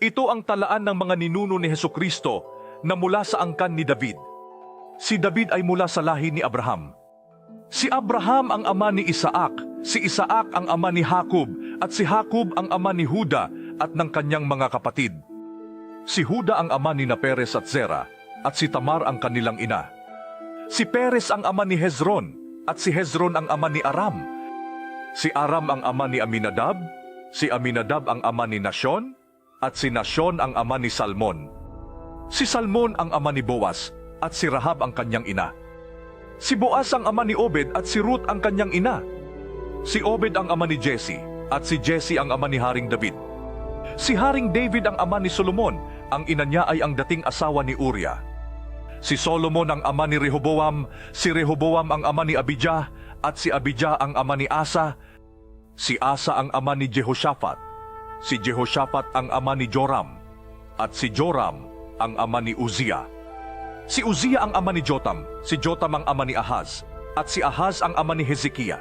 Ito ang talaan ng mga ninuno ni Hesukristo na mula sa angkan ni David. Si David ay mula sa lahi ni Abraham. Si Abraham ang ama ni Isaac, si Isaac ang ama ni Jacob, at si Jacob ang ama ni Juda at ng kanyang mga kapatid. Si Juda ang ama ni Perez at Zerah, at si Tamar ang kanilang ina. Si Perez ang ama ni Hezron, at si Hezron ang ama ni Aram. Si Aram ang ama ni Aminadab, si Aminadab ang ama ni Nashon, at si Nashon ang ama ni Salmon. Si Salmon ang ama ni Boaz, at si Rahab ang kanyang ina. Si Boaz ang ama ni Obed at si Ruth ang kanyang ina. Si Obed ang ama ni Jesse at si Jesse ang ama ni Haring David. Si Haring David ang ama ni Solomon, ang ina niya ay ang dating asawa ni Uriah. Si Solomon ang ama ni Rehoboam, si Rehoboam ang ama ni Abijah, at si Abijah ang ama ni Asa. Si Asa ang ama ni Jehoshaphat, si Jehoshaphat ang ama ni Joram, at si Joram ang ama ni Uzziah. Si Uzziah ang ama ni Jotam, si Jotam ang ama ni Ahaz, at si Ahaz ang ama ni Hezekiah.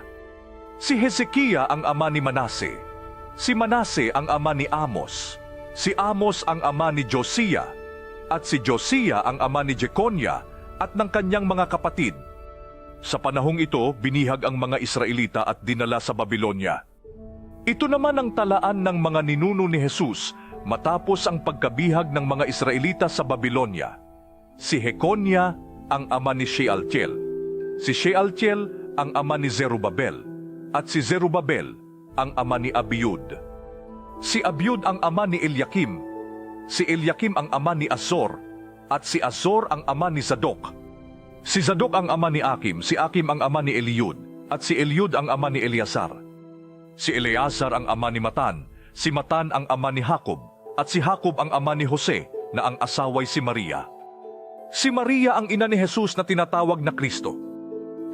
Si Hezekiah ang ama ni Manase, si Manase ang ama ni Amos, si Amos ang ama ni Josiah, at si Josiah ang ama ni Jeconiah at ng kanyang mga kapatid. Sa panahong ito, binihag ang mga Israelita at dinala sa Babylonia. Ito naman ang talaan ng mga ninuno ni Jesus matapos ang pagkabihag ng mga Israelita sa Babylonia. Si Jeconiah ang ama ni Shealtiel, si Shealtiel ang ama ni Zerubabel, at si Zerubabel ang ama ni Abiud. Si Abiud ang ama ni Eliakim, si Eliakim ang ama ni Azor, at si Azor ang ama ni Zadok. Si Zadok ang ama ni Akim, si Akim ang ama ni Eliud, at si Eliud ang ama ni Eleazar. Si Eleazar ang ama ni Matan, si Matan ang ama ni Jacob, at si Jacob ang ama ni Jose na ang asaway si Maria. Si Maria ang ina ni Jesus na tinatawag na Kristo.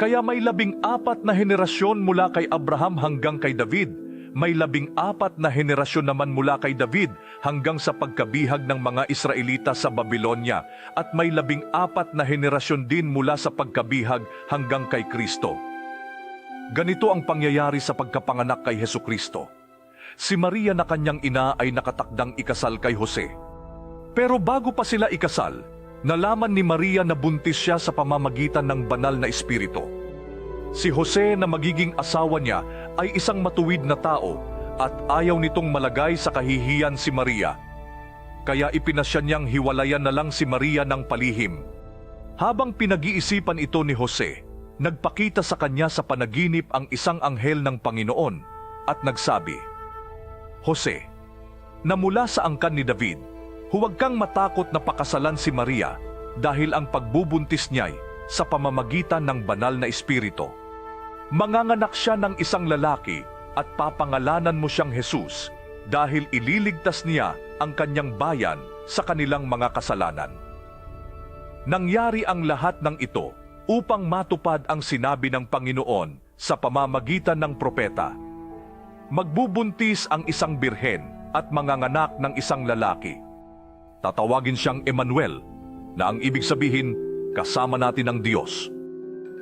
Kaya may 14 na henerasyon mula kay Abraham hanggang kay David. May 14 na henerasyon naman mula kay David hanggang sa pagkabihag ng mga Israelita sa Babylonia. At may 14 na henerasyon din mula sa pagkabihag hanggang kay Kristo. Ganito ang pangyayari sa pagkapanganak kay Hesukristo. Si Maria na kanyang ina ay nakatakdang ikasal kay Jose. Pero bago pa sila ikasal, nalaman ni Maria na buntis siya sa pamamagitan ng banal na espiritu. Si Jose na magiging asawa niya ay isang matuwid na tao at ayaw nitong malagay sa kahihiyan si Maria. Kaya ipinasya niyang hiwalayan na lang si Maria ng palihim. Habang pinag-iisipan ito ni Jose, nagpakita sa kanya sa panaginip ang isang anghel ng Panginoon at nagsabi, "Jose, na mula sa angkan ni David, huwag kang matakot na pakasalan si Maria dahil ang pagbubuntis niya'y sa pamamagitan ng banal na espiritu. Manganganak siya ng isang lalaki at papangalanan mo siyang Jesus dahil ililigtas niya ang kanyang bayan sa kanilang mga kasalanan." Nangyari ang lahat ng ito upang matupad ang sinabi ng Panginoon sa pamamagitan ng propeta. Magbubuntis ang isang birhen at manganganak ng isang lalaki. Tatawagin siyang Emmanuel, na ang ibig sabihin, kasama natin ang Diyos.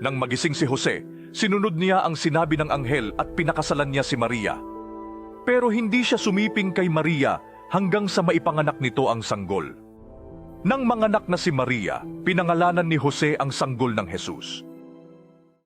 Nang magising si Jose, sinunod niya ang sinabi ng anghel at pinakasalan niya si Maria. Pero hindi siya sumiping kay Maria hanggang sa maipanganak nito ang sanggol. Nang manganak na si Maria, pinangalanan ni Jose ang sanggol ng Jesus.